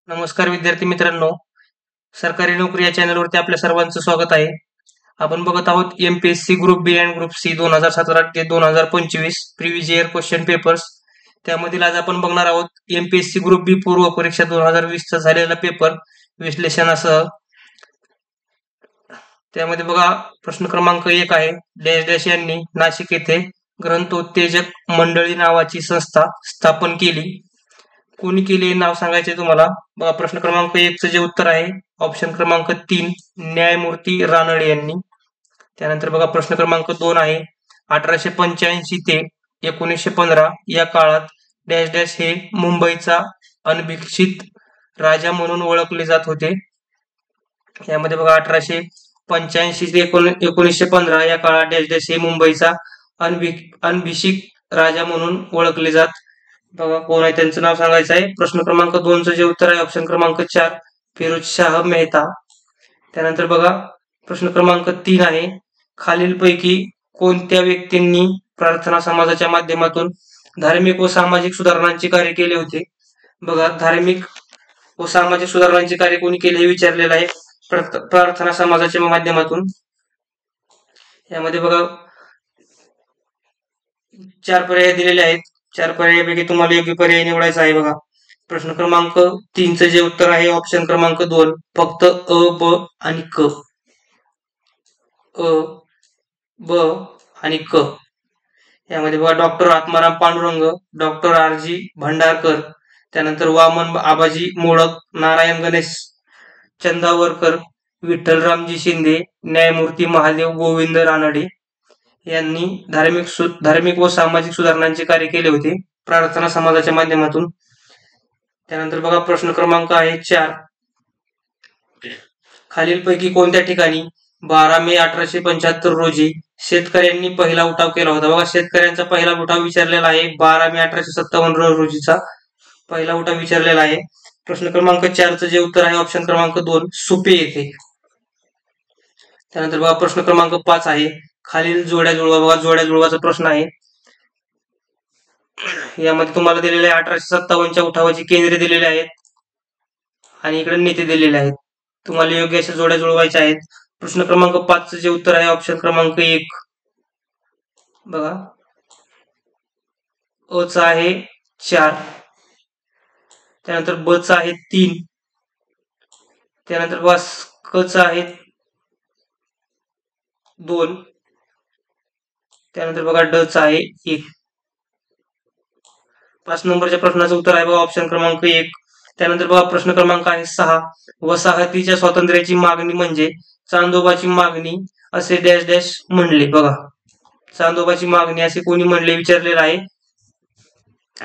नमस्कार विद्यार्थी मित्रांनो, सरकारी नोकरी या चॅनलवरती आपल्या सर्वांचं स्वागत आहे. आपण बघत आहोत MPSC group B and group C 2017 ते 2025 प्रिव्हियस इयर क्वेश्चन पेपर्स. त्यामधील आज आपण बघणार आहोत एमपीएससी ग्रुप बी पूर्व परीक्षा 2020 चा झालेला पेपर विश्लेषणासह. त्यामध्ये बघा प्रश्न क्रमांक 1 आहे, डॅश डॅश यांनी नाशिक येथे ग्रंथोत्तेजक मंडळी नावाची संस्था स्थापन केली. कोणी केले नाव सांगायचे तुम्हाला. बघा प्रश्न क्रमांक 1 चं जे उत्तर आहे ऑप्शन क्रमांक 3 न्यायमूर्ती रानडे यांनी. त्यानंतर बघा प्रश्न क्रमांक 2 आहे, 1885 ते 1915 या काळात डॅश डॅश हे मुंबईचा अनभिषिक्त राजा म्हणून ओळखले जात होते. यामध्ये बघा 1885 ते 1915 या काळात डॅश डॅश हे मुंबईचा अनभिषिक्त राजा म्हणून ओळखले जात. बघा कोण आहे त्यांचं नाव सांगायचं आहे. प्रश्न क्रमांक 2 चं जे उत्तर आहे ऑप्शन क्रमांक 4 फिरोजशाह मेहता. त्यानंतर बघा प्रश्न क्रमांक 3 आहे, खालीलपैकी कोणत्या व्यक्तींनी प्रार्थना समाजाच्या माध्यमातून धार्मिक व सामाजिक सुधारणांचे कार्य केले होते. बघा धार्मिक व सामाजिक सुधारणांचे कार्य कोणी केले हे विचारलेलं आहे प्रार्थना समाजाच्या माध्यमातून. यामध्ये बघा 4 पर्याय दिलेले आहेत. 4 पर्यायापैकी तुम्हाला योग्य पर्याय निवडायचा आहे. बघा प्रश्न क्रमांक 3 चं जे उत्तर आहे ऑप्शन क्रमांक 2 फक्त अ, ब आणि क. अ, ब आणि क. यामध्ये बघा doctor Atmaram Pandurang, doctor R G Bhandarkar, त्यानंतर वामन आबाजी मोडक, नारायण गणेश चंदावरकर, विठ्ठलरामजी शिंदे, न्यायमूर्ती महादेव गोविंद रानडे यांनी धार्मिक व सामाजिक सुधारणांचे कार्य केले होते प्रार्थना समाजाच्या माध्यमातून. त्यानंतर बघा प्रश्न क्रमांक आहे 4, खालीलपैकी कोणत्या ठिकाणी 12 मे 1875 रोजी शेतकऱ्यांनी पहिला उठाव केला होता. बघा शेतकऱ्यांचा पहिला उठाव विचारलेला आहे 12 मे 1857 रोजीचा पहिला उठाव विचारलेला आहे. प्रश्न क्रमांक 4 चं जे उत्तर आहे ऑप्शन क्रमांक 2 सुपे येथे. त्यानंतर बघा प्रश्न क्रमांक 5 आहे, खालील जोड्या जुळवा. बघा जोड्या जुळवाचा प्रश्न आहे. यामध्ये तुम्हाला दिलेले आहे 1857च्या उठावाची केंद्रे दिलेली आहेत आणि इकडे नेते दिलेले आहेत. तुम्हाला योग्य अशा जोड्या जुळवायच्या आहेत. प्रश्न क्रमांक 5 चं जे उत्तर आहे ऑप्शन क्रमांक 1 बघा अ चा आहे 4, त्यानंतर ब चा आहे 3, त्यानंतर बघा क चा आहे 2, त्यानंतर बघा ड चा आहे 1. 5 नंबरच्या प्रश्नाचं उत्तर आहे बघा ऑप्शन क्रमांक 1. त्यानंतर बघा प्रश्न क्रमांक आहे 6, वसाहतीच्या स्वातंत्र्याची मागणी म्हणजे चांदोबाची मागणी असे डॅश डॅश म्हणले. बघा चांदोबाची मागणी असे कोणी म्हणले विचारलेलं आहे.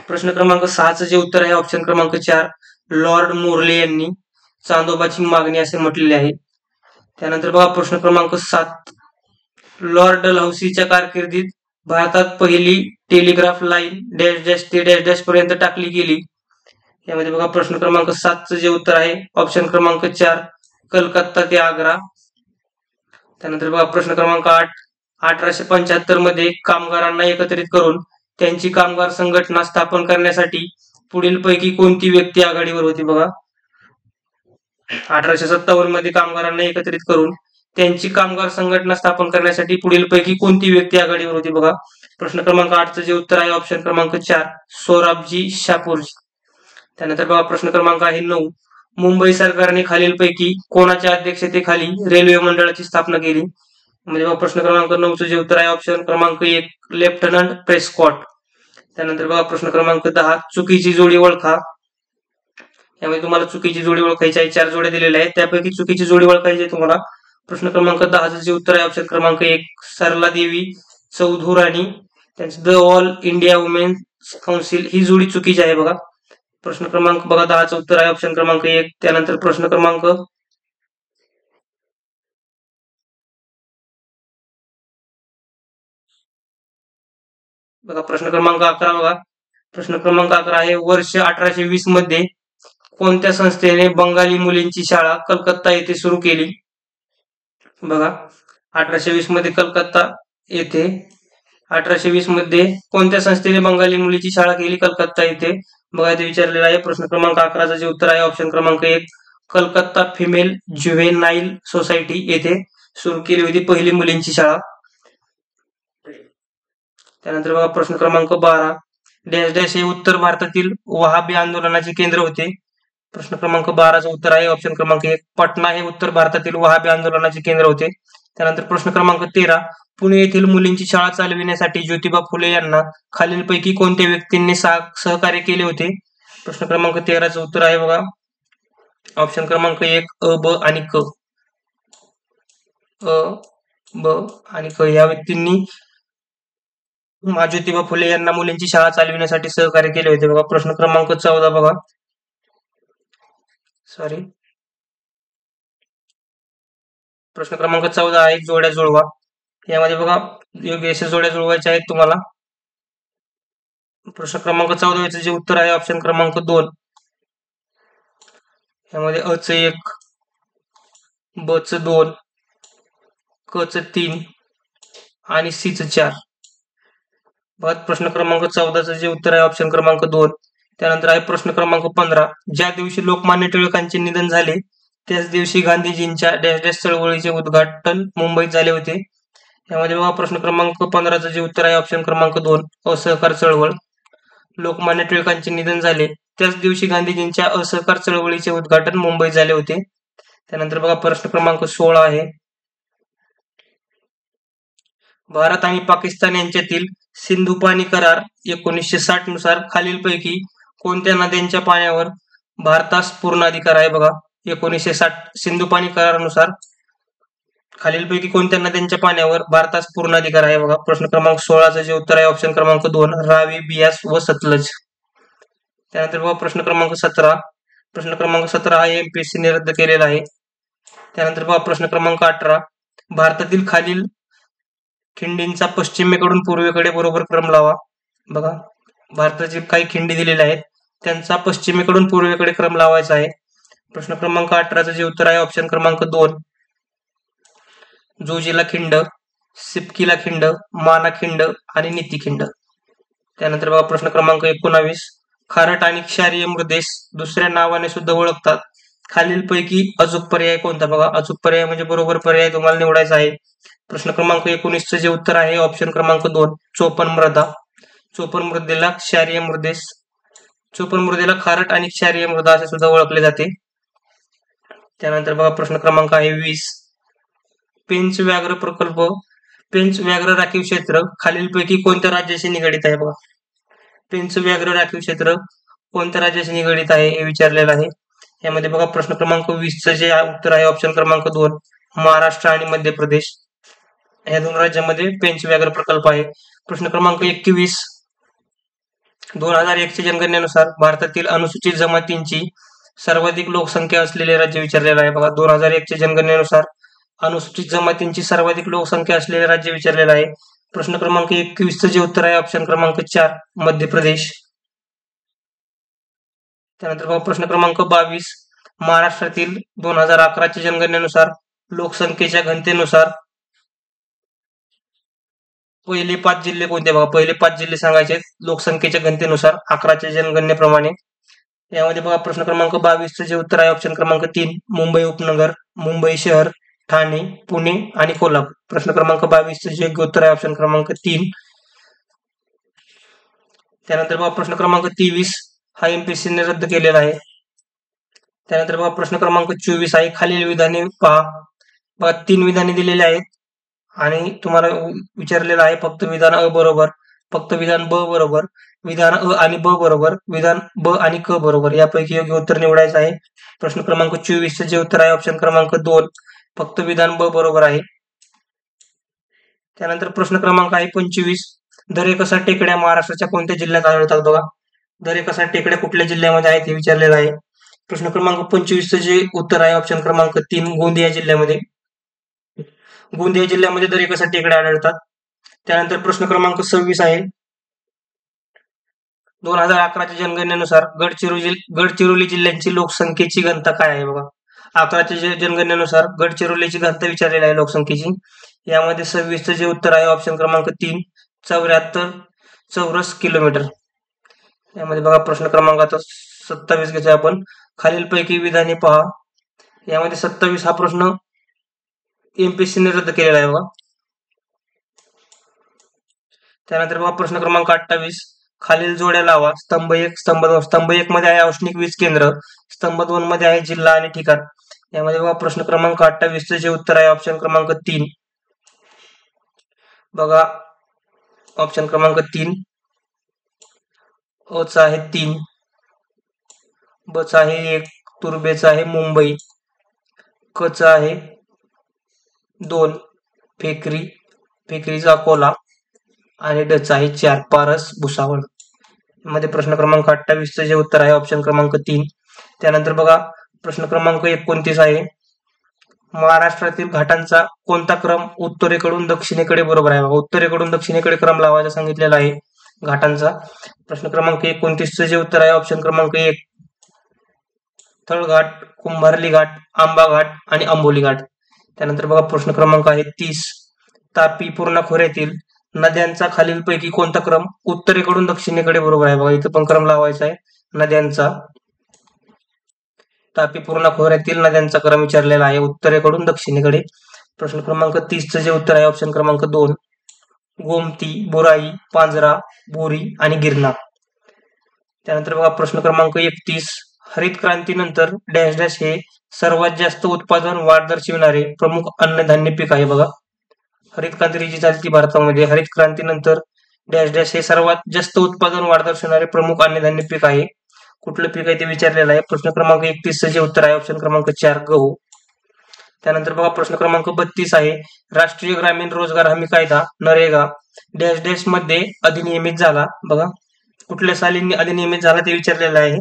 प्रश्न क्रमांक 6 चं जे उत्तर आहे ऑप्शन क्रमांक 4 लॉर्ड मोर्ले यांनी चांदोबाची मागणी असे म्हटलेले आहे. त्यानंतर बघा प्रश्न क्रमांक 7, लॉर्ड डलहौसीच्या कारकिर्दीत भारतात पहिली टेलिग्राफ लाईन डॅश डॅश ते डॅश डॅश पर्यंत टाकली गेली. यामध्ये बघा प्रश्न क्रमांक 7 चं जे उत्तर आहे ऑप्शन क्रमांक 4 कलकत्ता ते आग्रा. त्यानंतर बघा प्रश्न क्रमांक 8, 1875 मध्ये कामगारांना एकत्रित करून त्यांची कामगार संघटना स्थापन करण्यासाठी पुढीलपैकी कोणती व्यक्ती आघाडीवर होती. बघा 1857 मध्ये कामगारांना एकत्रित करून त्यांची कामगार संघटना स्थापन करण्यासाठी पुढीलपैकी कोणती व्यक्ती आघाडीवर होती. बघा प्रश्न क्रमांक 8 चं जे उत्तर आहे ऑप्शन क्रमांक 4 सोराबजी शापूरजी. त्यानंतर बघा प्रश्न क्रमांक आहे 9, मुंबई सरकारने खालीलपैकी कोणाच्या अध्यक्षतेखाली रेल्वे मंडळाची स्थापना केली. म्हणजे बघा प्रश्न क्रमांक 9 चं जे उत्तर आहे ऑप्शन क्रमांक 1 लेफ्टनंट प्रेस्कॉट. त्यानंतर बघा प्रश्न क्रमांक 10, चुकीची जोडी ओळखा. यामध्ये तुम्हाला चुकीची जोडी ओळखायची आहे. 4 जोड्या दिलेल्या आहेत त्यापैकी चुकीची जोडी ओळखायची आहे तुम्हाला. प्रश्न क्रमांक 10 चं जे उत्तर आहे ऑप्शन क्रमांक 1 सरला देवी चौधुराणी, त्यांचं the All India Women's Council ही जोडी चुकीची आहे. बघा प्रश्न क्रमांक बघा 10 चं उत्तर आहे ऑप्शन क्रमांक 1. त्यानंतर प्रश्न क्रमांक बघा प्रश्न क्रमांक 11 बघा प्रश्न क्रमांक 11 आहे, वर्ष 1820 मध्ये कोणत्या संस्थेने बंगाली मुलींची शाळा कलकत्ता येथे सुरू केली. बघा 1820 मध्ये कलकत्ता येथे 1820 मध्ये कोणत्या संस्थेने बंगाली मुलीची शाळा केली? कलकत्ता येथे. बघा इथे विचारलेला आहे. प्रश्न क्रमांक 11चं जे उत्तर आहे ऑप्शन क्रमांक 1 कलकत्ता फिमेल ज्युव्हेनाईल सोसायटी येथे सुरू केली होती पहिली मुलींची शाळा. त्यानंतर बघा प्रश्न क्रमांक 12 डॅश डॅश हे उत्तर भारतातील वहाबी आंदोलनाचे केंद्र होते. प्रश्न क्रमांक 12चं उत्तर आहे ऑप्शन क्रमांक 1 पटना हे उत्तर भारतातील वहाबी आंदोलनाचे केंद्र होते. त्यानंतर प्रश्न क्रमांक 13 पुणे येथील मुलींची शाळा चालविण्यासाठी ज्योतिबा फुले यांना खालीलपैकी कोणत्या व्यक्तींनी सहकार्य केले होते? प्रश्न क्रमांक 13चं उत्तर आहे बघा ऑप्शन क्रमांक 1 अ ब आणि क. अ ब आणि क या व्यक्तींनी ज्योतिबा फुले यांना मुलींची शाळा चालविण्यासाठी सहकार्य केले होते. बघा प्रश्न क्रमांक 14 बघा प्रश्न क्रमांक 14 आहे जोड्या जुळवा. यामध्ये बघा योग्य अशा जोड्या जुळवायच्या आहेत तुम्हाला. प्रश्न क्रमांक 14 जे उत्तर आहे ऑप्शन क्रमांक 2 यामध्ये अ च 1 ब च 2 क च 3 आणि सी च 4. बघा प्रश्न क्रमांक 14चं जे उत्तर आहे ऑप्शन क्रमांक 2. त्यानंतर आहे प्रश्न क्रमांक 15 ज्या दिवशी लोकमान्य टिळकांचे निधन झाले त्याच दिवशी गांधीजींच्या डॅश डॅश चळवळीचे उद्घाटन मुंबईत झाले होते. यामध्ये बघा प्रश्न क्रमांक 15चं जे उत्तर आहे ऑप्शन क्रमांक 2 असहकार चळवळ. लोकमान्य टिळकांचे निधन झाले त्याच दिवशी गांधीजींच्या असहकार चळवळीचे उद्घाटन मुंबईत झाले होते. त्यानंतर बघा प्रश्न क्रमांक 16 आहे भारत आणि पाकिस्तान यांच्यातील सिंधू पाणी करार 1960 नुसार खालीलपैकी कोणत्या नद्यांच्या पाण्यावर भारतास पूर्ण अधिकार आहे? बघा 1960 सिंधू पाणी करारानुसार खालीलपैकी कोणत्या नद्यांच्या पाण्यावर भारतास पूर्ण अधिकार आहे? बघा प्रश्न क्रमांक 16चं जे उत्तर आहे ऑप्शन क्रमांक 2 रावी बियास व सतलज. त्यानंतर बघा प्रश्न क्रमांक 17 हा एमपीएससी ने रद्द केलेला आहे. त्यानंतर बघा प्रश्न क्रमांक 18 भारतातील खालील खिंडींचा पश्चिमेकडून पूर्वेकडे बरोबर क्रम लावा. बघा भारताचे काही खिंडी दिलेल्या आहेत त्यांचा पश्चिमेकडून पूर्वेकडे क्रम लावायचा आहे. प्रश्न क्रमांक 18चं जे उत्तर आहे ऑप्शन क्रमांक 2 जोजिला खिंड, सिपकिला खिंड, माना खिंड आणि नीती खिंड. त्यानंतर बघा प्रश्न क्रमांक 19 खारट आणि क्षारीय मृदेश दुसऱ्या नावाने सुद्धा ओळखतात खालीलपैकी अचूक पर्याय कोणता? बघा अचूक पर्याय म्हणजे बरोबर पर्याय तुम्हाला निवडायचा आहे. प्रश्न क्रमांक 19चं जे उत्तर आहे ऑप्शन क्रमांक 2 चोपन मृदा. चोपन मृदेला क्षारीय मृदेश चोपन मृदेला खारट आणि क्षारीय मृदा असे सुद्धा ओळखले जाते. त्यानंतर बघा प्रश्न क्रमांक आहे 20 पेंच व्याघ्र प्रकल्प पेंच व्याघ्र राखीव क्षेत्र खालीलपैकी कोणत्या राज्याशी निगडीत आहे? बघा पेंच व्याघ्र राखीव क्षेत्र कोणत्या राज्याशी निगडीत आहे हे विचारलेलं आहे. यामध्ये बघा प्रश्न क्रमांक 20चं जे उत्तर आहे ऑप्शन क्रमांक 2 महाराष्ट्र आणि मध्य प्रदेश या दोन राज्यांमध्ये पेंच व्याघ्र प्रकल्प आहे. प्रश्न क्रमांक 21 2001 च्या जनगणनेनुसार भारतातील अनुसूचित जमातींची सर्वाधिक लोकसंख्या असलेले राज्य विचारलेलं आहे. बघा 2001 च्या जनगणनेनुसार अनुसूचित जमातींची सर्वाधिक लोकसंख्या असलेले राज्य विचारलेलं आहे. प्रश्न क्रमांक 21चं जे उत्तर आहे ऑप्शन क्रमांक 4 मध्य प्रदेश. त्यानंतर बघा प्रश्न क्रमांक 22 महाराष्ट्रातील 2011 च्या जनगणनेनुसार लोकसंख्येच्या घनतेनुसार पहिले 5 जिल्हे कोणते? बघा पहिले 5 जिल्हे सांगायचे लोकसंख्येच्या घनतेनुसार 11च्या जनगणनेप्रमाणे. यामध्ये बघा प्रश्न क्रमांक 22चं जे उत्तर आहे ऑप्शन क्रमांक 3 मुंबई उपनगर, मुंबई शहर, ठाणे, पुणे आणि कोल्हापूर. प्रश्न क्रमांक 22चं जे उत्तर आहे ऑप्शन क्रमांक 3. त्यानंतर बघा प्रश्न क्रमांक 23 हा एमपीएससी ने रद्द केलेला आहे. त्यानंतर बघा प्रश्न क्रमांक 24 आहे खालील विधाने पहा. बघा 3 विधाने दिलेली आहेत आणि तुम्हाला विचारलेलं आहे फक्त विधान अ बरोबर, फक्त विधान ब बरोबर, विधान अ आणि ब बरोबर, विधान ब आणि क बरोबर यापैकी योग्य उत्तर निवडायचं आहे. प्रश्न क्रमांक 24चं जे उत्तर आहे ऑप्शन क्रमांक 2 फक्त विधान ब बरोबर आहे. त्यानंतर प्रश्न क्रमांक आहे 25 दरेकसा टेकड्या महाराष्ट्राच्या कोणत्या जिल्ह्यात आढळतात? बघा दरेकसा टेकड्या कुठल्या जिल्ह्यामध्ये आहेत हे विचारलेलं आहे. प्रश्न क्रमांक 25चं जे उत्तर आहे ऑप्शन क्रमांक 3 गोंदिया जिल्ह्यामध्ये. गोंदिया जिल्ह्यामध्ये दरेकसा टेकड्या आढळतात. त्यानंतर प्रश्न क्रमांक 26 आहे 2011 च्या जनगणनेनुसार गडचिरोली जिल्ह्याची लोकसंख्येची घनता काय आहे? बघा 11च्या जनगणनेनुसार गडचिरोलीची घनता विचारलेली आहे लोकसंख्येची. यामध्ये 26चं जे उत्तर आहे ऑप्शन क्रमांक 3 74 चौरस किलोमीटर. यामध्ये बघा प्रश्न क्रमांक आता 27 घेतोय आपण. खालीलपैकी विधाने पहा. यामध्ये 27 हा प्रश्न एमपीएससीने रद्द केलेला आहे बघा. त्यानंतर बघा प्रश्न क्रमांक 28. खालील जोड्या लावा. स्तंभ 1, स्तंभ 2. स्तंभ 1 मध्ये आहे औष्णिक वीज केंद्र, स्तंभ 2 मध्ये आहे जिल्हा आणि ठिकाण. यामध्ये बघा प्रश्न क्रमांक 28 चे जे उत्तर आहे ऑप्शन क्रमांक 3. बघा ऑप्शन क्रमांक 3 अ चा आहे 3, ब चा आहे 1, तुर्बेचा आहे मुंबई, क चा आहे 2, फेकरी, फेकरीचा अकोला आणि ड चा आहे 4, पारस भुसावळ. मध्ये प्रश्न क्रमांक 28 चे जे उत्तर आहे ऑप्शन क्रमांक 3. त्यानंतर बघा प्रश्न क्रमांक 29 आहे. महाराष्ट्रातील घाटांचा कोणता क्रम उत्तरेकडून दक्षिणेकडे बरोबर आहे? उत्तरेकडून दक्षिणेकडे क्रम लावायचा सांगितलेला आहे घाटांचा. प्रश्न क्रमांक 29 चे जे उत्तर आहे ऑप्शन क्रमांक 1, तळघाट, कुंभारली घाट, आंबा घाट आणि आंबोली घाट. त्यानंतर बघा प्रश्न क्रमांक आहे 30. तापी पूर्णा खोऱ्यातील नद्यांचा खालीलपैकी कोणता क्रम उत्तरेकडून दक्षिणेकडे बरोबर आहे? बघा इथं पण क्रम लावायचा आहे नद्यांचा. तापी पूर्णा खोऱ्यातील नद्यांचा क्रम विचारलेला आहे उत्तरेकडून दक्षिणेकडे. प्रश्न क्रमांक 30 चे जे उत्तर आहे ऑप्शन क्रमांक 2, गोमती, बुराई, पांजरा, बोरी आणि गिरणा. त्यानंतर बघा प्रश्न क्रमांक 31. हरित क्रांतीनंतर डॅश डॅश हे सर्वात जास्त उत्पादन वाढ दर्शविणारे प्रमुख अन्नधान्य पीक आहे. बघा हरित क्रांती जी झाली ती भारतामध्ये, हरित क्रांतीनंतर डॅश डॅश हे सर्वात जास्त उत्पादन वाढ दर्शविणारे प्रमुख अन्नधान्य पीक आहे. कुठलं पीक आहे ते विचारलेलं आहे. प्रश्न क्रमांक 31 चे जे उत्तर आहे ऑप्शन क्रमांक 4, गहू. त्यानंतर बघा प्रश्न क्रमांक 32 आहे. राष्ट्रीय ग्रामीण रोजगार हमी कायदा नरेगा डॅश डॅश मध्ये अधिनियमित झाला. बघा कुठल्या साली अधिनियमित झाला ते विचारलेलं आहे.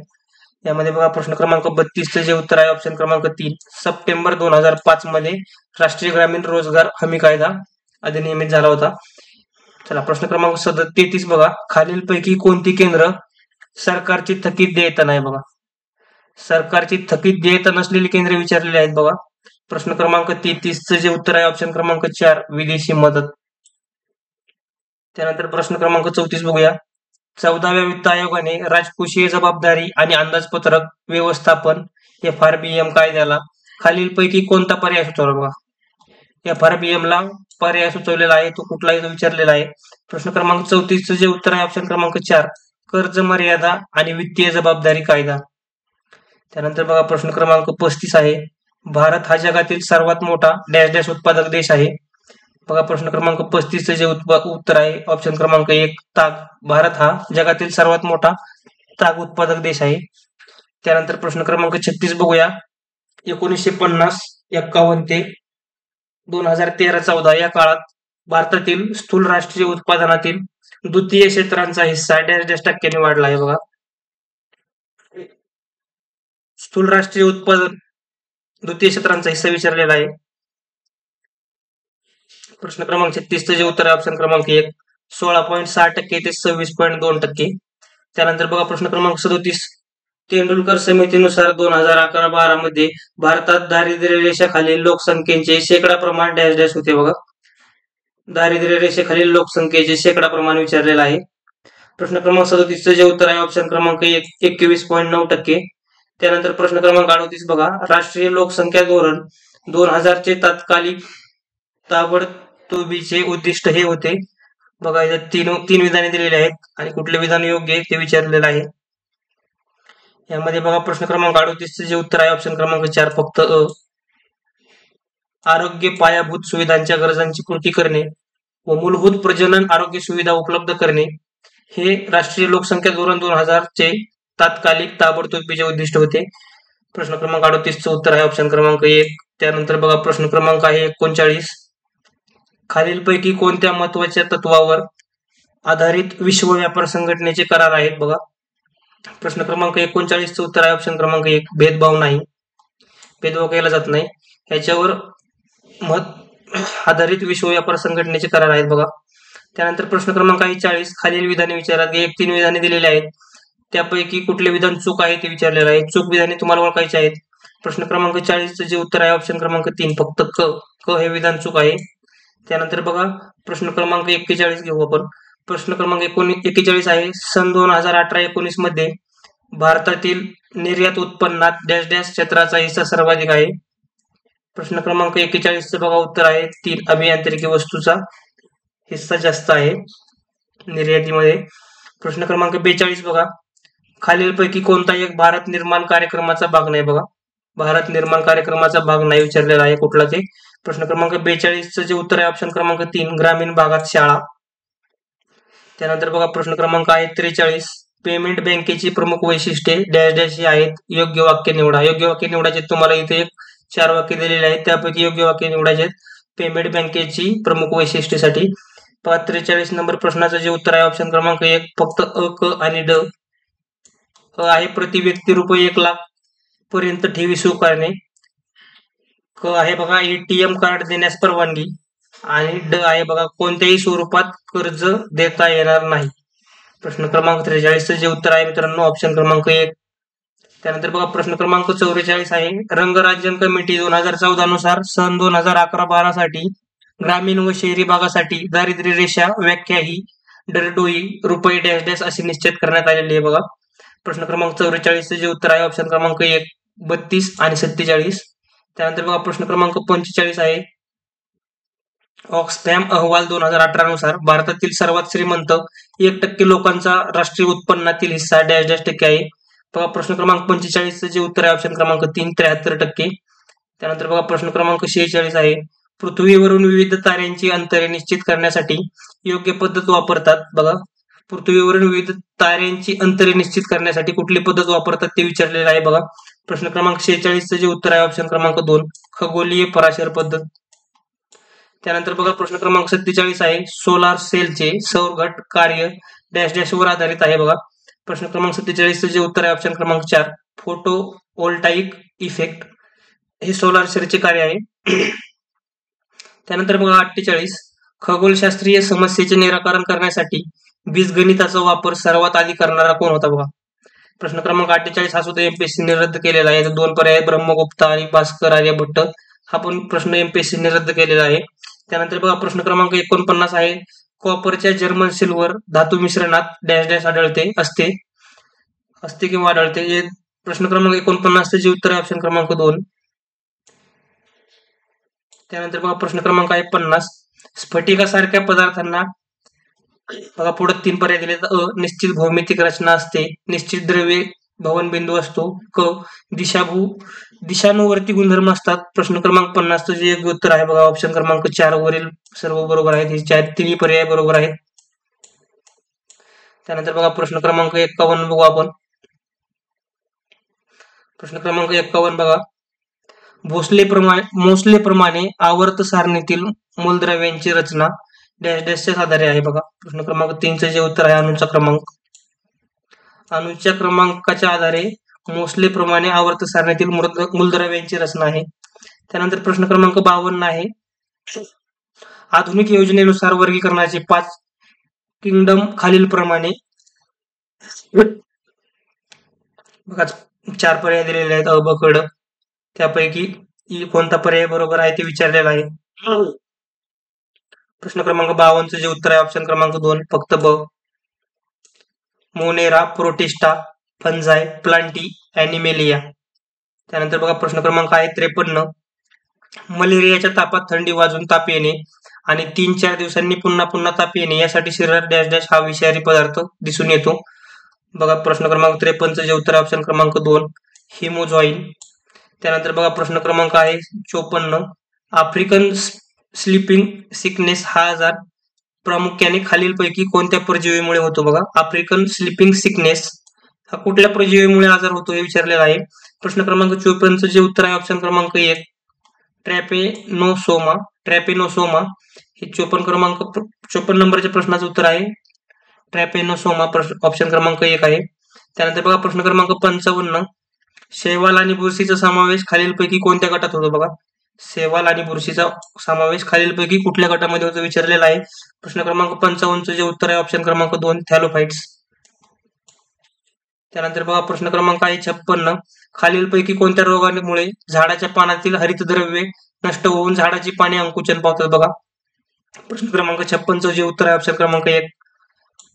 यामध्ये बघा प्रश्न क्रमांक 32 चे जे उत्तर आहे ऑप्शन क्रमांक 3, सप्टेंबर 2005 मध्ये राष्ट्रीय ग्रामीण रोजगार हमी कायदा अधिनियमित झाला होता. चला प्रश्न क्रमांक 33 बघा. खालीलपैकी कोणती केंद्र सरकारची थकीत देयता नाही? बघा सरकारची थकीत देयता नसलेली केंद्रे विचारलेली आहेत. बघा प्रश्न क्रमांक 33 चे जे उत्तर आहे ऑप्शन क्रमांक 4, विदेशी मदत. त्यानंतर प्रश्न क्रमांक 34 बघूया. 14व्या वित्त आयोगाने राजकोषीय जबाबदारी आणि अंदाजपत्रक व्यवस्थापन FRBM कायद्याला खालीलपैकी कोणता पर्याय सुचवला? बघा FRBM ला पर्याय सुचवलेला आहे तो कुठलाही विचारलेला आहे. प्रश्न क्रमांक 34 चे जे उत्तर आहे ऑप्शन क्रमांक 4, कर्ज मर्यादा आणि वित्तीय जबाबदारी कायदा. त्यानंतर बघा प्रश्न क्रमांक 35 आहे. भारत हा जगातील सर्वात मोठा डॅश डॅश उत्पादक देश आहे. बघा प्रश्न क्रमांक 35 चे जे उत्तर आहे ऑप्शन क्रमांक 1, ताग. भारत हा जगातील सर्वात मोठा ताग उत्पादक देश आहे. त्यानंतर प्रश्न क्रमांक 36 बघूया. 1950-51 ते 2013-14 या काळात भारतातील स्थूल राष्ट्रीय उत्पादनातील द्वितीय क्षेत्रांचा हिस्सा डॅश डॅश टक्क्यांनी वाढला आहे. बघा स्थूल राष्ट्रीय उत्पादन द्वितीय क्षेत्रांचा हिस्सा विचारलेला आहे. प्रश्न क्रमांक 36 चे जे उत्तर आहे ऑप्शन क्रमांक 1, 16.6% ते 26.2%. त्यानंतर बघा प्रश्न क्रमांक 37. तेंडुलकर समितीनुसार 2011-12 मध्ये भारतात दारिद्र्य रेषेखालील लोकसंख्येचे शेकडा प्रमाण डॅश डॅश होते. बघा दारिद्र्य रेषेखालील लोकसंख्येचे शेकडा प्रमाण विचारलेलं आहे. प्रश्न क्रमांक 37 चे जे उत्तर आहे ऑप्शन क्रमांक 1, 21.9%. त्यानंतर प्रश्न क्रमांक 38 बघा. राष्ट्रीय लोकसंख्या धोरण 2000 चे तात्कालिक ताबडतोबीचे उद्दिष्ट हे होते. बघा इथे तीन विधाने दिलेली आहेत आणि कुठले विधान योग्य आहे ते विचारलेलं आहे. यामध्ये बघा प्रश्न क्रमांक 38 चे जे उत्तर आहे ऑप्शन क्रमांक 4, फक्त अ. आरोग्य पायाभूत सुविधांच्या गरजांची पूर्ती करणे व मूलभूत प्रजनन आरोग्य सुविधा उपलब्ध करणे हे राष्ट्रीय लोकसंख्या धोरण 2000 चे तात्कालिक ताबडतोबीचे उद्दिष्ट होते. प्रश्न क्रमांक 38 चे उत्तर आहे ऑप्शन क्रमांक 1. त्यानंतर बघा प्रश्न क्रमांक आहे 39. खालीलपैकी कोणत्या महत्वाच्या तत्वावर आधारित विश्व व्यापार संघटनेचे करार आहेत? बघा प्रश्न क्रमांक 39 चे उत्तर आहे ऑप्शन क्रमांक 1, भेदभाव नाही, भेदभाव केला जात नाही याच्यावर आधारित विश्व व्यापार संघटनेचे करार आहेत. बघा त्यानंतर प्रश्न क्रमांक आहे 40. खालील विधाने विचारतात. 3 विधाने दिलेली आहेत त्यापैकी कुठले विधान चूक आहे ते विचारलेलं आहे. चूक विधाने तुम्हाला ओळखायचे आहेत. प्रश्न क्रमांक 40 चे जे उत्तर आहे ऑप्शन क्रमांक 3, फक्त क हे विधान चूक आहे. त्यानंतर बघा प्रश्न क्रमांक 41 घेऊ आपण. प्रश्न क्रमांक 41 आहे, सन 2018-19 मध्ये भारतातील निर्यात उत्पन्नात डॅश डॅश क्षेत्राचा हिस्सा सर्वाधिक आहे. प्रश्न क्रमांक 41 बघा उत्तर आहे 3, अभियांत्रिकी वस्तूचा हिस्सा जास्त आहे निर्यातीमध्ये. प्रश्न क्रमांक 42 बघा, खालीलपैकी कोणता एक भारत निर्माण कार्यक्रमाचा भाग नाही. बघा भारत निर्माण कार्यक्रमाचा भाग नाही विचारलेला आहे कुठला ते. प्रश्न क्रमांक 42 जे उत्तर आहे ऑप्शन क्रमांक 3, ग्रामीण भागात शाळा. त्यानंतर बघा प्रश्न क्रमांक आहे 43, पेमेंट बँकेची प्रमुख वैशिष्ट्ये डॅश डॅश ही आहेत, योग्य वाक्य निवडा. योग्य वाक्य निवडायचे तुम्हाला इथे 4 वाक्य दिलेले आहेत, त्यापैकी योग्य वाक्य निवडायचे पेमेंट बँकेची प्रमुख वैशिष्ट्यासाठी. 43 नंबर प्रश्नाचं जे उत्तर आहे ऑप्शन क्रमांक 1, फक्त अ, क आणि ड. अ आहे प्रति व्यक्ती रुपये 1 लाख पर्यंत ठेवी स्वीकारणे. क आहे बघा एटीएम कार्ड देण्यास परवानगी. आणि ड आहे बघा कोणत्याही स्वरूपात कर्ज देता येणार नाही. प्रश्न क्रमांक 43 जे उत्तर आहे मित्रांनो ऑप्शन क्रमांक 1. त्यानंतर बघा प्रश्न क्रमांक 44 आहे, रंगराजन कमिटी 2014 नुसार सन 2011-12 साठी ग्रामीण व शहरी भागासाठी दारिद्र्य रेषा व्याख्या ही दरडोई रुपये डॅश डॅश अशी निश्चित करण्यात आलेली आहे. बघा प्रश्न क्रमांक 44 जे उत्तर आहे ऑप्शन क्रमांक 1, 32 आणि 47. त्यानंतर बघा प्रश्न क्रमांक 45 आहे, ऑक्सफॅम अहवाल 2018 नुसार भारतातील सर्वात श्रीमंत 1% लोकांचा राष्ट्रीय उत्पन्नातील हिस्सा डॅश डॅश टक्के आहे. बघा प्रश्न क्रमांक 45 जे उत्तर आहे ऑप्शन क्रमांक 3, 73%. त्यानंतर बघा प्रश्न क्रमांक 46 आहे, पृथ्वीवरून विविध ताऱ्यांची अंतरे निश्चित करण्यासाठी योग्य पद्धत वापरतात. बघा पृथ्वीवरून विविध ताऱ्यांची अंतरे निश्चित करण्यासाठी कुठली पद्धत वापरतात ते विचारलेलं आहे. बघा प्रश्न क्रमांक 46 जे उत्तर आहे ऑप्शन क्रमांक 2, खगोलीय पराशर पद्धत. त्यानंतर बघा प्रश्न क्रमांक 47 आहे, सोलार सेलचे सौरघट कार्य डॅश डॅश वर आधारित आहे. बघा प्रश्न क्रमांक 47 जे उत्तर आहे ऑप्शन क्रमांक 4, फोटो वोल्टाईक इफेक्ट हे सोलार सेलचे कार्य आहे. त्यानंतर बघा 48, खगोलशास्त्रीय समस्येचे निराकरण करण्यासाठी बीजगणिताचा वापर सर्वात आधी करणारा कोण होता. बघा प्रश्न क्रमांक 48 हा सुद्धा एमपीएससीने रद्द केलेला आहे. 2 पर्याय ब्रह्मगुप्ता आणि भास्कर आर्यभट्ट. हा पण प्रश्न एमपीएससीने रद्द केलेला आहे. त्यानंतर बघा प्रश्न क्रमांक 49 आहे, कॉपरच्या जर्मन सिल्वर धातू मिश्रणात डॅश डॅश आढळते असते किंवा आढळते. हे प्रश्न क्रमांक 49 जे उत्तर आहे ऑप्शन क्रमांक 2. त्यानंतर बघा प्रश्न क्रमांक आहे 50, स्फटिकासारख्या पदार्थांना बघा पुढे 3 पर्याय दिले, निश्चित भौमितिक रचना असते, निश्चित द्रव्य भवनबिंदू असतो, क दिशानुवर्ती गुणधर्म असतात. प्रश्न क्रमांक 50 जे योग्य उत्तर आहे बघा ऑप्शन क्रमांक 4 वरील सर्व बरोबर आहेत. हे तिन्ही पर्याय बरोबर आहेत. त्यानंतर बघा प्रश्न क्रमांक 51 बघू आपण. प्रश्न क्रमांक 51 बघा, मोसलेप्रमाणे आवर्त सारणीतील मूलद्रव्यांची रचना डॅश डॅशच्या आधारे आहे. बघा प्रश्न क्रमांक 3 जे उत्तर आहे अणूच्या क्रमांकाच्या आधारे मोसलेप्रमाणे आवर्त सारणीतील मूलद्रव्यांची रचना आहे. त्यानंतर प्रश्न क्रमांक 52 आहे, आधुनिक योजनेनुसार वर्गीकरणाचे 5 किंगडम खालीलप्रमाणे. बघा 4 पर्याय दिलेले आहेत अ, ब, क, ड. त्यापैकी कोणता पर्याय बरोबर आहे ते विचारलेला आहे. प्रश्न क्रमांक 52 जे उत्तर आहे ऑप्शन क्रमांक 2, फक्त ब. Monera, protista, फंजाय, Plantae, Animalia. त्यानंतर बघा प्रश्न क्रमांक आहे 53, मलेरियाच्या तापात थंडी वाजून ताप येणे आणि 3-4 दिवसांनी पुन्हा पुन्हा ताप येणे यासाठी शरीरात डॅश डॅश हा विषारी पदार्थ दिसून येतो. बघा प्रश्न क्रमांक 53 जे उत्तर ऑप्शन क्रमांक 2, हिमोजॉइन. त्यानंतर बघा प्रश्न क्रमांक आहे 54, आफ्रिकन स्लीपिंग सिकनेस हा आजार प्रामुख्याने खालीलपैकी कोणत्या परजीवीमुळे होतो. बघा आफ्रिकन स्लीपिंग सिकनेस हा कुठल्या परजीवीमुळे आजार होतो हे विचारलेला आहे. प्रश्न क्रमांक 54 जे उत्तर आहे ऑप्शन क्रमांक 1, ट्रॅपेनोसोमा. हे 54 नंबरच्या प्रश्नाचं उत्तर आहे ट्रॅपेनोसोमा, ऑप्शन क्रमांक 1 आहे. त्यानंतर बघा प्रश्न क्रमांक 55, शैवाल आणि बुरशीचा समावेश खालीलपैकी कोणत्या गटात होतो. बघा शैवाल आणि बुरशीचा समावेश खालीलपैकी कुठल्या गटामध्ये होतो विचारलेला आहे. प्रश्न क्रमांक 55 जे उत्तर आहे ऑप्शन क्रमांक 2, थॅलोफाइट्स. त्यानंतर बघा प्रश्न क्रमांक आहे 56, खालीलपैकी कोणत्या रोगामुळे झाडाच्या पानातील हरितद्रव्ये नष्ट होऊन झाडाची पाने अंकुचन पावतात. बघा प्रश्न क्रमांक 56 जे उत्तर आहे ऑप्शन क्रमांक 1,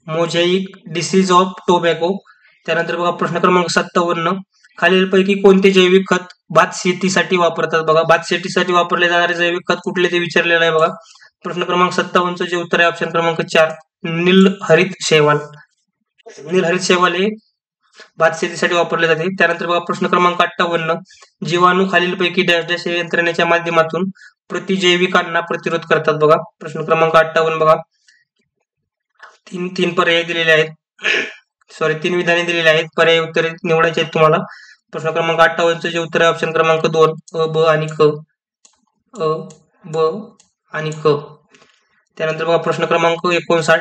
मोझॅईक डिसीज ऑफ टोबॅको. त्यानंतर बघा प्रश्न क्रमांक 57, खालीलपैकी कोणते जैविक खत भात शेतीसाठी वापरतात? बघा भात शेतीसाठी वापरले जाणारे जैविक खत कुठले ते विचारलेलं आहे बघा. प्रश्न क्रमांक 57 जे उत्तर आहे ऑप्शन क्रमांक 4 नीलहरित शैवाल. नीलहरित शैवाल हे भात शेतीसाठी वापरले जाते. त्यानंतर बघा प्रश्न क्रमांक 58, जीवाणू खालीलपैकी डॅश डॅश या यंत्रणेच्या माध्यमातून प्रतिजैविकांना प्रतिरोध करतात. बघा प्रश्न क्रमांक 58 बघा तीन तीन पर्याय दिलेले आहेत. सॉरी 3 विधाने दिलेली आहेत. पर्याय उत्तरे निवडायचे आहेत तुम्हाला. प्रश्न क्रमांक 58 जे उत्तर आहे ऑप्शन क्रमांक 2 अ ब आणि क. अ ब आणि क. त्यानंतर बघा प्रश्न क्रमांक 59,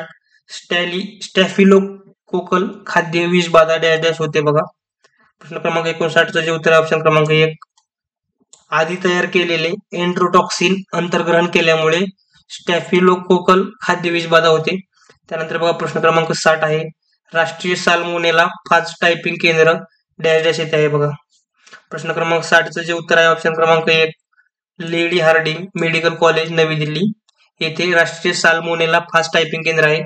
स्टॅफिलोकोकल खाद्य विषबाधा डॅश डॅश होते. बघा प्रश्न क्रमांक 59 जे उत्तर आहे ऑप्शन क्रमांक 1 आधी तयार केलेले एन्ट्रोटॉक्सिन अंतर्ग्रहण केल्यामुळे स्टॅफिलोकोकल खाद्य विषबाधा होते. त्यानंतर बघा प्रश्न क्रमांक 60 आहे राष्ट्रीय साल्मोनेला फास्ट टायपिंग केंद्र डॅश डॅश येथे आहे. बघा प्रश्न क्रमांक 60 जे उत्तर आहे ऑप्शन क्रमांक 1 लेडी हार्डिंग मेडिकल कॉलेज नवी दिल्ली येथे राष्ट्रीय साल्मोनेला फास्ट टायपिंग केंद्र आहे.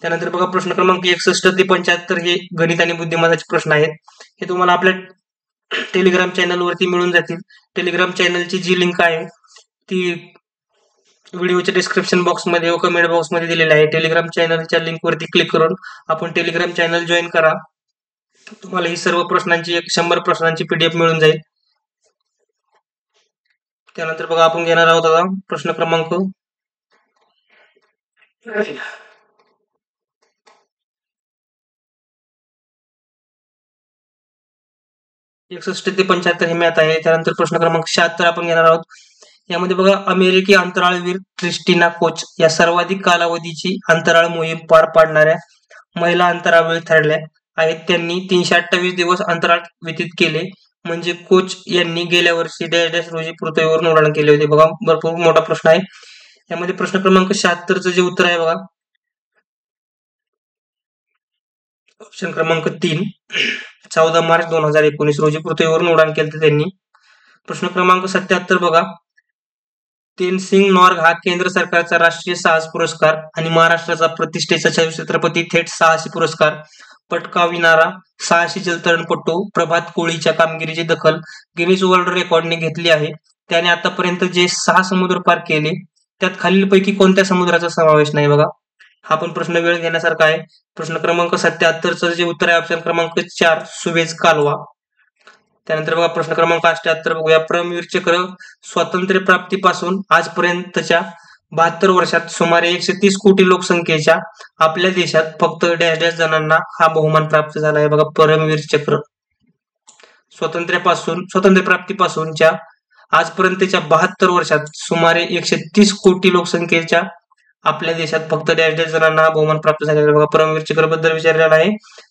त्यानंतर बघा प्रश्न क्रमांक 61 ते 75 हे गणित आणि बुद्धिमत्ताचे प्रश्न आहेत. हे तुम्हाला आपल्या टेलिग्राम चॅनल वरती मिळून जातील. टेलिग्राम चॅनलची जी लिंक आहे ती व्हिडिओच्या डिस्क्रिप्शन बॉक्स मध्ये व कमेंट बॉक्स मध्ये दिलेली आहे. टेलिग्राम चॅनलच्या लिंक वरती क्लिक करून आपण टेलिग्राम चॅनल जॉईन करा. तुम्हाला ही सर्व प्रश्नांची 100 प्रश्नांची पीडीएफ मिळून जाईल. त्यानंतर बघा आपण घेणार आहोत आता प्रश्न क्रमांक 61 ते 75 हे मॅथ आहे. त्यानंतर प्रश्न क्रमांक 76 आपण घेणार आहोत. यामध्ये बघा अमेरिकी अंतराळवीर क्रिस्टिना कोच या सर्वाधिक कालावधीची अंतराळ मोहीम पार पाडणाऱ्या महिला अंतराळवीर ठरल्या आहेत. त्यांनी 328 दिवस अंतराळ व्यतीत केले. म्हणजे कोच यांनी गेल्या वर्षी डॅश डॅश रोजी पृथ्वीवरून उड्डाण केले होते. बघा भरपूर मोठा प्रश्न आहे. यामध्ये प्रश्न क्रमांक 76 जे उत्तर आहे बघा ऑप्शन क्रमांक 3 14 मार्च 2019 रोजी पृथ्वीवरून उड्डाण केले त्यांनी. प्रश्न क्रमांक 77 बघा तेनसिंग नॉर्ग हा केंद्र सरकारचा राष्ट्रीय साहस पुरस्कार आणि महाराष्ट्राचा प्रतिष्ठेचा छत्रपती थेट साहसी पुरस्कार पटकाविणारा साहसी जलतरणपटू प्रभात कोळीच्या कामगिरीची दखल गिनीज वर्ल्ड रेकॉर्डने घेतली आहे. त्याने आतापर्यंत जे 6 समुद्र पार केले त्यात खालीलपैकी कोणत्या समुद्राचा समावेश नाही? बघा हा पण प्रश्न वेळ घेण्यासारखा आहे. प्रश्न क्रमांक 77 जे उत्तर आहे ऑप्शन क्रमांक 4 सुवेज कालवा. त्यानंतर बघा प्रश्न क्रमांक 78 बघूया परमवीर चक्र स्वातंत्र्य प्राप्तीपासून आजपर्यंतच्या 72 वर्षात सुमारे 130 कोटी लोकसंख्येच्या आपल्या देशात फक्त डॅश डॅश जणांना हा बहुमान प्राप्त झाला आहे. बघा परमवीर चक्र स्वातंत्र्य प्राप्तीपासूनच्या आजपर्यंतच्या 72 वर्षात सुमारे 130 कोटी लोकसंख्येच्या आपल्या देशात फक्त डॅश डॅश जणांना हा बहुमान प्राप्त झालेला आहे. बघा परमवीर चक्र बद्दल विचारलेला आहे.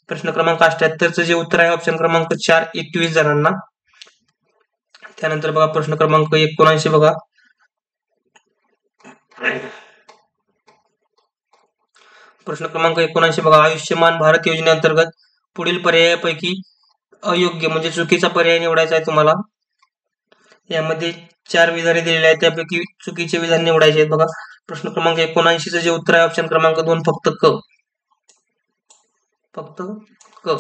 प्रश्न क्रमांक 78 जे उत्तर आहे ऑप्शन क्रमांक 4 21 जणांना. त्यानंतर बघा प्रश्न क्रमांक 79 बघा प्रश्न क्रमांक 79 बघा आयुष्यमान भारत योजनेअंतर्गत पुढील पर्यायापैकी अयोग्य म्हणजे चुकीचा पर्याय निवडायचा आहे तुम्हाला. यामध्ये 4 विधाने दिलेली आहेत त्यापैकी चुकीचे विधान निवडायचे आहेत. बघा प्रश्न क्रमांक 79 जे उत्तर आहे ऑप्शन क्रमांक 2 फक्त क.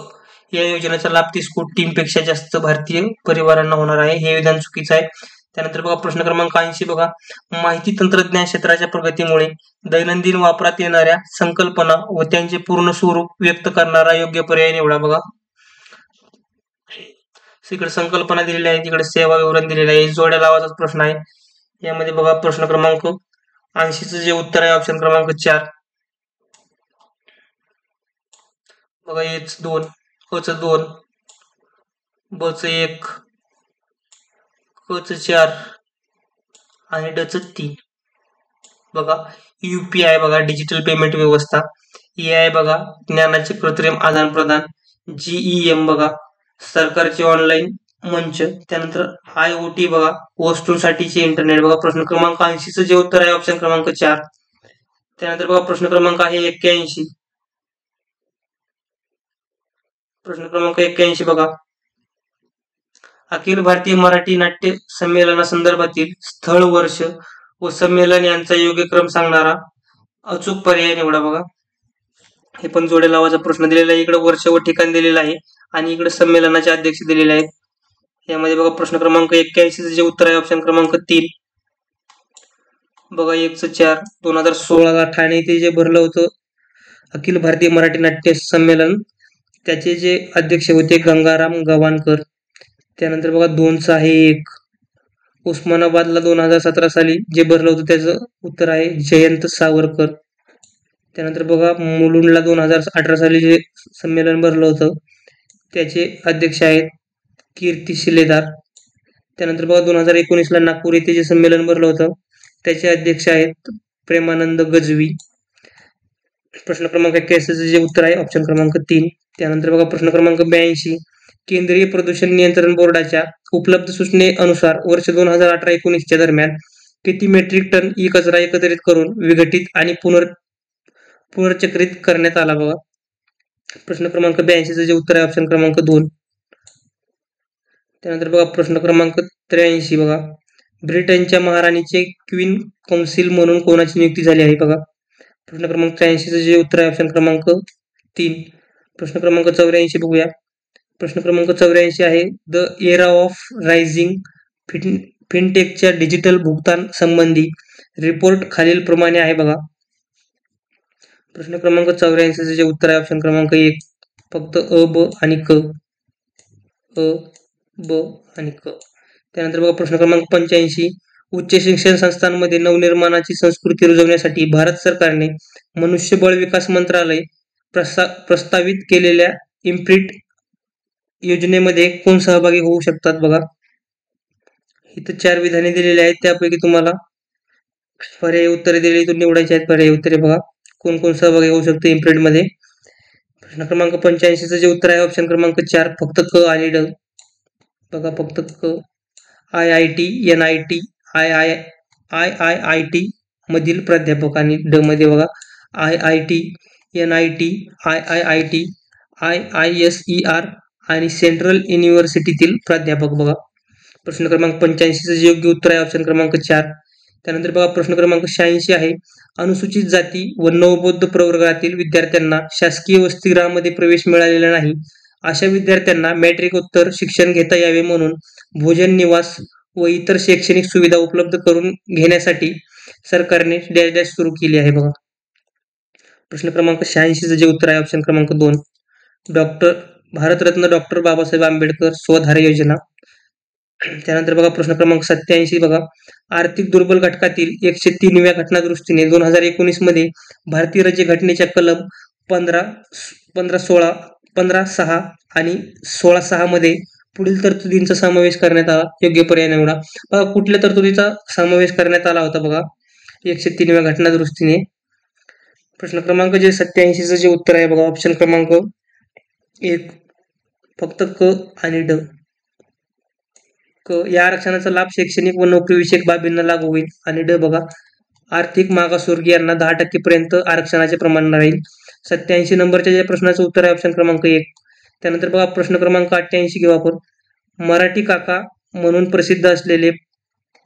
या योजनेचा लाभ 30 कोटींपेक्षा जास्त भारतीय परिवारांना होणार आहे. हे विधान चुकीचं आहे. त्यानंतर बघा प्रश्न क्रमांक 80 बघा माहिती तंत्रज्ञान क्षेत्राच्या प्रगतीमुळे दैनंदिन वापरात येणाऱ्या संकल्पना व त्यांचे पूर्ण स्वरूप व्यक्त करणारा योग्य पर्याय निवडा. बघा इकडे संकल्पना दिलेल्या आहेत इकडे सेवा विवरण दिलेलं आहे. जोड्या लावायचा प्रश्न आहे. यामध्ये बघा प्रश्न क्रमांक 80 जे उत्तर आहे ऑप्शन क्रमांक 4 बघा एच 2 क च 2 ब च 1 क च 4 आणि ड च 3. बघा यूपीआय बघा डिजिटल पेमेंट व्यवस्था. एआय बघा ज्ञानाचे कृत्रिम आदान प्रदान. जीईएम बघा सरकारचे ऑनलाईन मंच. त्यानंतर आयओटी बघा वस्तूंसाठीचे इंटरनेट. बघा प्रश्न क्रमांक 80 जे उत्तर आहे ऑप्शन क्रमांक 4. त्यानंतर बघा प्रश्न क्रमांक आहे 81. प्रश्न क्रमांक 81 बघा अखिल भारतीय मराठी नाट्य संमेलनासंदर्भातील स्थळ वर्ष व संमेलन यांचा योग्य क्रम सांगणारा अचूक पर्याय निवडा. बघा हे पण जोड्या लावायचा प्रश्न दिलेला आहे. इकडे वर्ष व ठिकाण दिलेलं आहे आणि इकडे संमेलनाचे अध्यक्ष दिलेले आहेत. यामध्ये बघा प्रश्न क्रमांक 81 जे उत्तर आहे ऑप्शन क्रमांक 3. बघा 1/4 2016 ठाणे येथे जे भरलं होतं अखिल भारतीय मराठी नाट्य संमेलन, त्याचे जे अध्यक्ष होते गंगाराम गवाणकर. त्यानंतर बघा 2चा आहे 1 उस्मानाबादला 2017 साली जे भरलं होतं त्याचं उत्तर आहे जयंत सावरकर. त्यानंतर बघा मुलुंडला 2018 साली जे संमेलन भरलं होतं त्याचे अध्यक्ष आहेत कीर्ती शिलेदार. त्यानंतर बघा 2019ला नागपूर येथे जे संमेलन भरलं होतं त्याचे अध्यक्ष आहेत प्रेमानंद गजवी. प्रश्न क्रमांक 81 जे उत्तर आहे ऑप्शन क्रमांक 3. त्यानंतर बघा प्रश्न क्रमांक 82 केंद्रीय प्रदूषण नियंत्रण बोर्डाच्या उपलब्ध सूचनेनुसार वर्ष 2018-19 दरम्यान किती मेट्रिक टन ई कचरा एकत्रित करून विघटित आणि पुनर्चक्रित करण्यात आला. बघा प्रश्न क्रमांक 82 जे उत्तर आहे ऑप्शन क्रमांक 2. त्यानंतर बघा प्रश्न क्रमांक 83 बघा ब्रिटनच्या महाराणीचे क्वीन काउन्सिल म्हणून कोणाची नियुक्ती झाली आहे. बघा प्रश्न क्रमांक 83 जे उत्तर आहे ऑप्शन क्रमांक 3. प्रश्न क्रमांक 84 बघूया. प्रश्न क्रमांक 84 आहे द एरा ऑफ रायझिंग फिनटेकच्या डिजिटल भुगतान संबंधी रिपोर्ट खालील प्रमाणे आहे. बघा प्रश्न क्रमांक 84 जे उत्तर आहे ऑप्शन क्रमांक 1 फक्त अ ब आणि क. अ ब आणि क. त्यानंतर बघा प्रश्न क्रमांक 85 उच्च शिक्षण संस्थांमध्ये नवनिर्माणाची संस्कृती रुजवण्यासाठी भारत सरकारने मनुष्यबळ विकास मंत्रालय प्रस्तावित केलेल्या इम्प्रिंट योजनेमध्ये कोण सहभागी होऊ शकतात. बघा इथं 4 विधाने दिलेली आहेत, त्यापैकी तुम्हाला पर्यायी उत्तरे दिलेली इथून निवडायची आहेत. पर्यायी उत्तरे बघा कोण कोण सहभागी होऊ शकते इम्प्रिंट मध्ये. प्रश्न क्रमांक 85 जे उत्तर आहे ऑप्शन क्रमांक 4 फक्त क आणि ड. बघा फक्त क IIT NIT IIIT मधील प्राध्यापक आणि ड मध्ये बघा IIT NIT IIIT IISER आणि सेंट्रल युनिव्हर्सिटीतील प्राध्यापक. बघा प्रश्न क्रमांक 85 जे योग्य उत्तर आहे ऑप्शन क्रमांक 4. त्यानंतर बघा प्रश्न क्रमांक 86 आहे अनुसूचित जाती व नवबौद्ध प्रवर्गातील विद्यार्थ्यांना शासकीय वसतिगृहामध्ये प्रवेश मिळालेला नाही अशा विद्यार्थ्यांना मॅट्रिकोत्तर शिक्षण घेता यावे म्हणून भोजन निवास व इतर शैक्षणिक सुविधा उपलब्ध करून घेण्यासाठी सरकारने डॅश डॅश सुरू केली आहे. बघा प्रश्न क्रमांक 86 जे उत्तर आहे ऑप्शन क्रमांक 2 भारतरत्न डॉक्टर बाबासाहेब आंबेडकर स्वधार योजना. त्यानंतर बघा प्रश्न क्रमांक 87 बघा आर्थिक दुर्बल घटकातील 103व्या घटना दुरुस्तीने 2019 मध्ये भारतीय राज्य घटनेच्या कलम 15(16) आणि 16(6) मध्ये पुढील तरतुदींचा समावेश करण्यात आला. योग्य पर्याय निवडा. बघा कुठल्या तरतुदीचा समावेश करण्यात आला होता. बघा 103व्या घटना दुरुस्तीने. प्रश्न क्रमांक जे 87 जे उत्तर आहे बघा ऑप्शन क्रमांक 1 फक्त क आणि ड. क या आरक्षणाचा लाभ शैक्षणिक व नोकरीविषयक बाबींना लागू होईल आणि ड बघा आर्थिक मागासवर्गीयांना 10% पर्यंत आरक्षणाचे प्रमाण राहील. 87 नंबरच्या ज्या प्रश्नाचं उत्तर आहे ऑप्शन क्रमांक 1. त्यानंतर बघा प्रश्न क्रमांक 88 घेऊ आपण. मराठी काका म्हणून प्रसिद्ध असलेले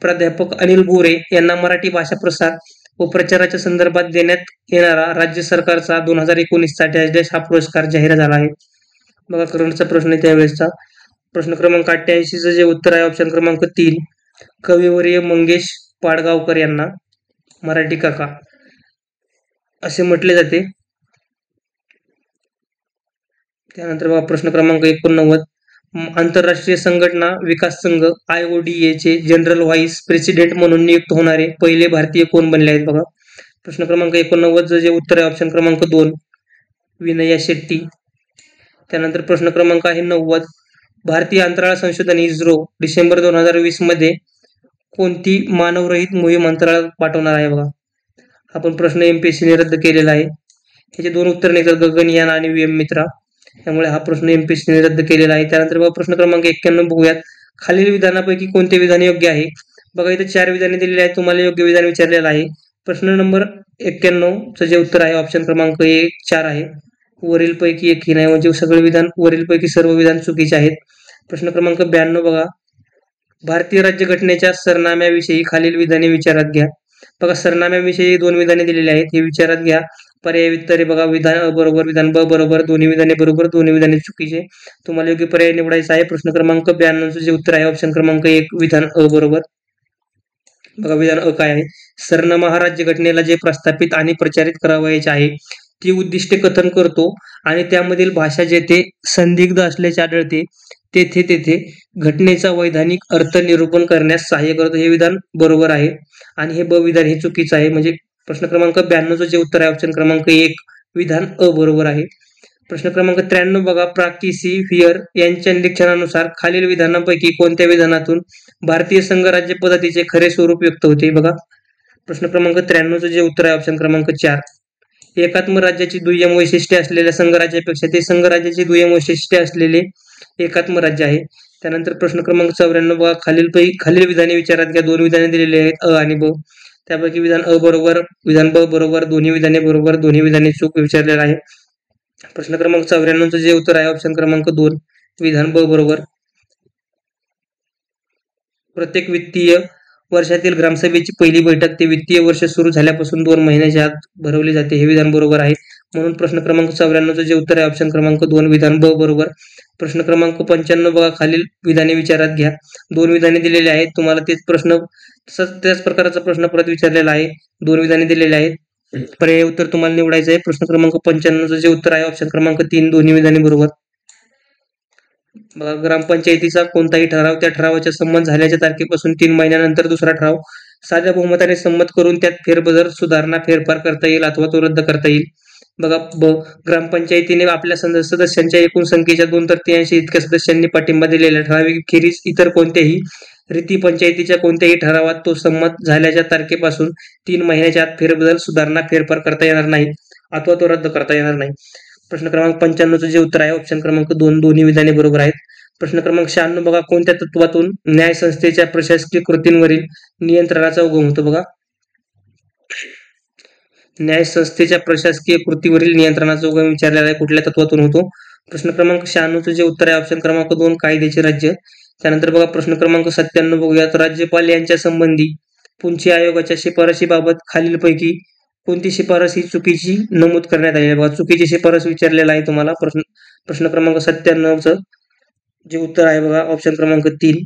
प्राध्यापक अनिल गोरे यांना मराठी भाषा प्रसार व प्रचाराच्या संदर्भात देण्यात येणारा राज्य सरकारचा 2019चा डॅश डॅश हा पुरस्कार जाहीर झाला आहे. बघा करंटचा प्रश्न आहे त्यावेळेसचा. प्रश्न क्रमांक 88 जे उत्तर आहे ऑप्शन क्रमांक 3 कविवर्य मंगेश पाडगावकर यांना मराठी काका असे म्हटले जाते. त्यानंतर बघा प्रश्न क्रमांक 89 आंतरराष्ट्रीय संघटना विकास संघ IODA चे जनरल व्हाईस प्रेसिडेंट म्हणून नियुक्त होणारे पहिले भारतीय कोण बनले आहेत. बघा प्रश्न क्रमांक 89 जे उत्तर आहे ऑप्शन क्रमांक 2 विनया शेट्टी. त्यानंतर प्रश्न क्रमांक आहे 90 भारतीय अंतराळ संशोधन इस्रो डिसेंबर 2020 मध्ये कोणती मानवरहित मोहीम अंतराळात पाठवणार आहे. बघा आपण प्रश्न MPSC ने रद्द केलेला आहे. ह्याचे 2 उत्तर निघतात गगनयान आणि VM मित्रा. त्यामुळे हा प्रश्न MPSC ने रद्द केलेला आहे. त्यानंतर बघा प्रश्न क्रमांक 91 बघूयात. खालील विधानापैकी कोणते विधान योग्य आहे. बघा इथे 4 विधाने दिलेली आहेत, तुम्हाला योग्य विधान विचारलेलं आहे. प्रश्न नंबर 91चं जे उत्तर आहे ऑप्शन क्रमांक 4 आहे. वरीलपैकी एकही नाही, म्हणजे सगळे विधान वरीलपैकी सर्व विधान चुकीचे आहेत. प्रश्न क्रमांक 92 बघा भारतीय राज्यघटनेच्या सरनाम्याविषयी खालील विधाने विचारात घ्या. बघा सरनाम्याविषयी 2 विधाने दिलेली आहेत, हे विचारात घ्या. पर्याय उत्तरे बघा, विधान अ बरोबर, विधान ब बरोबर, दोन्ही विधाने बरोबर, दोन्ही विधाने चुकीचे. तुम्हाला योग्य पर्याय निवडायचा आहे. प्रश्न क्रमांक 92 जे उत्तर आहे ऑप्शन क्रमांक 1 विधान अ बरोबर. बघा विधान अ काय आहे, सरनामा राज्यघटनेला जे प्रस्थापित आणि प्रचारित करावयाचे आहे ती उद्दिष्टे कथन करतो आणि त्यामधील भाषा जेथे संदिग्ध असल्याचे आढळते तेथे तेथे घटनेचा वैधानिक अर्थ निरूपण करण्यास सहाय्य करतो. हे विधान बरोबर आहे आणि हे ब विधान हे चुकीचं आहे. म्हणजे प्रश्न क्रमांक 92 जे उत्तर आहे ऑप्शन क्रमांक 1 विधान अ बरोबर आहे. प्रश्न क्रमांक 93 बघा, प्राकिसी फियर यांच्या निरीक्षणानुसार खालील विधानांपैकी कोणत्या विधानातून भारतीय संघ राज्य पद्धतीचे खरे स्वरूप व्यक्त होते. बघा प्रश्न क्रमांक 93 जे उत्तर आहे ऑप्शन क्रमांक 4 एकात्म राज्याची दुय्यम वैशिष्ट्ये असलेल्या संघराज्यापेक्षा ते संघराज्याची दुय्यम वैशिष्ट्ये असलेले एकात्म राज्य आहे. त्यानंतर प्रश्न क्रमांक 94 बघा, खालील विधाने विचारात घ्या. दोन विधाने दिलेली आहेत अ आणि ब. त्यापैकी विधान अ बरोबर, विधान ब बरोबर, दोन्ही विधाने बरोबर, दोन्ही विधाने चूक विचारलेलं आहे. प्रश्न क्रमांक 94 जे उत्तर आहे ऑप्शन क्रमांक 2 विधान ब बरोबर. प्रत्येक वित्तीय वर्षातील ग्रामसभेची पहिली बैठक ते वित्तीय वर्ष सुरू झाल्यापासून 2 महिन्याच्या आत भरवली जाते. हे विधान बरोबर आहे. म्हणून प्रश्न क्रमांक 94 जे उत्तर आहे ऑप्शन क्रमांक 2 विधान ब बरोबर. प्रश्न क्रमांक 95 बघा, खालील विधाने विचारात घ्या. दोन विधाने दिलेली आहेत. तुम्हाला त्याच प्रकारचा प्रश्न परत विचारलेला आहे. दोन विधाने दिलेली आहेत. पर्याय उत्तर तुम्हाला निवडायचं आहे. प्रश्न क्रमांक 95 जे उत्तर आहे ऑप्शन क्रमांक 3 दोन्ही विधाने बरोबर. बघा, ग्रामपंचायतीचा कोणताही ठराव त्या ठरावाच्या संमत झाल्याच्या तारखेपासून 3 महिन्यानंतर दुसरा ठराव साध्या बहुमताने संमत करून त्यात फेरबदल, सुधारणा, फेरफार करता येईल अथवा तो रद्द करता येईल. बघा ब, ग्रामपंचायतीने आपल्या सदस्यांच्या एकूण संख्येच्या 2/3 इतक्या सदस्यांनी पाठिंबा दिलेल्या ठरावाखेरीज इतर कोणत्याही रीती पंचायतीच्या कोणत्याही ठरावात तो संमत झाल्याच्या तारखेपासून 3 महिन्याच्या आत फेरबदल, सुधारणा, फेरफार करता येणार नाही अथवा तो रद्द करता येणार नाही. प्रश्न क्रमांक 95 जे उत्तर आहे ऑप्शन क्रमांक 2 दोन्ही विधाने बरोबर आहेत. प्रश्न क्रमांक 96 बघा, कोणत्या तत्वातून न्याय संस्थेच्या प्रशासकीय कृतींवरील नियंत्रणाचा उगम होतो. बघा न्याय संस्थेच्या प्रशासकीय कृतीवरील नियंत्रणाचा उगम विचारलेला आहे. कुठल्या तत्वातून होतो. प्रश्न क्रमांक 96 जे उत्तर आहे ऑप्शन क्रमांक 2 कायद्याचे राज्य. त्यानंतर बघा प्रश्न क्रमांक 97 बघूयात, राज्यपाल यांच्या संबंधी पुंछी आयोगाच्या शिफारशीबाबत खालीलपैकी कोणती शिफारस ही चुकीची नमूद करण्यात आली आहे. बघा चुकीची शिफारस विचारलेला आहे तुम्हाला. प्रश्न क्रमांक 97 जे उत्तर आहे बघा ऑप्शन क्रमांक 3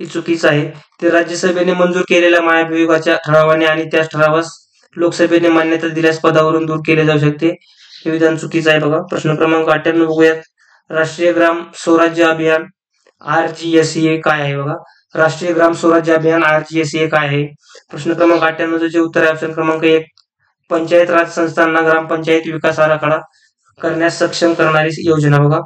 ही चुकीचं आहे. ते राज्यसभेने मंजूर केलेल्या महाभियोगाच्या ठरावाने आणि त्याच ठरावास लोकसभेने मान्यता दिल्यास पदावरून दूर केले जाऊ शकते. हे विधान चुकीचं आहे. बघा प्रश्न क्रमांक 98 बघूयात, राष्ट्रीय ग्राम स्वराज्य अभियान RGSA काय आहे. बघा राष्ट्रीय ग्राम स्वराज्य अभियान RGSA काय आहे. प्रश्न क्रमांक 98 जे उत्तर आहे ऑप्शन क्रमांक 1 पंचायत राज संस्थांना ग्रामपंचायत विकास आराखडा करण्यास सक्षम करणारी योजना. बघा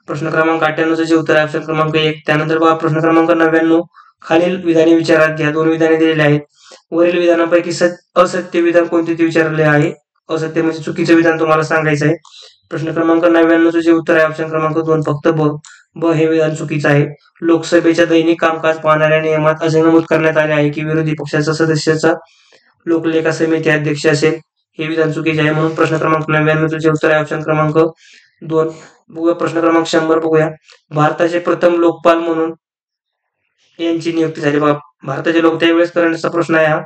प्रश्न क्रमांक 98 जे उत्तर आहे ऑप्शन क्रमांक 1. त्यानंतर बघा प्रश्न क्रमांक 99 खालील विधाने विचारात घ्या. दोन विधाने दिलेली आहेत. वरील विधानांपैकी असत्य विधान कोणते ते विचारले आहे. असत्य म्हणजे चुकीचं विधान तुम्हाला सांगायचं आहे. प्रश्न क्रमांक 99 जे उत्तर आहे ऑप्शन क्रमांक 2 फक्त ब हे विधान चुकीचं आहे. लोकसभेच्या दैनिक कामकाज पाहणाऱ्या नियमात असे नमूद करण्यात आले आहे की विरोधी पक्षाचा सदस्याचा लोकलेखा समिती अध्यक्ष असेल. हे विधान चुकीचे आहे. म्हणून प्रश्न क्रमांक 99 जे उत्तर आहे ऑप्शन क्रमांक 2. बघूया प्रश्न क्रमांक 100 बघूया, भारताचे प्रथम लोकपाल म्हणून यांची नियुक्ती झाली. बघा भारताचे लोक त्यावेळेस करण्याचा प्रश्न आहे हा.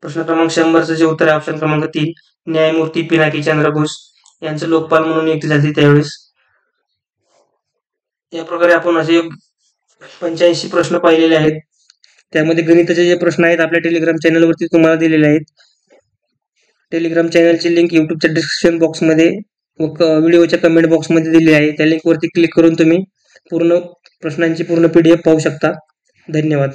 प्रश्न क्रमांक 100 जे उत्तर आहे ऑप्शन क्रमांक 3 न्यायमूर्ती पिनाकी चंद्र घोष यांचं लोकपाल म्हणून नियुक्ती झाली त्यावेळेस. या प्रकारे आपण असे 85 प्रश्न पाहिलेले आहेत. त्यामध्ये गणिताचे जे प्रश्न आहेत आपल्या टेलिग्राम चॅनलवरती तुम्हाला दिलेले आहेत. टेलिग्राम चॅनलची लिंक युट्यूबच्या डिस्क्रिप्शन बॉक्समध्ये व व्हिडिओच्या कमेंट बॉक्समध्ये दिली आहे. त्या लिंकवरती क्लिक करून तुम्ही पूर्ण प्रश्नांची पूर्ण PDF पाहू शकता. धन्यवाद.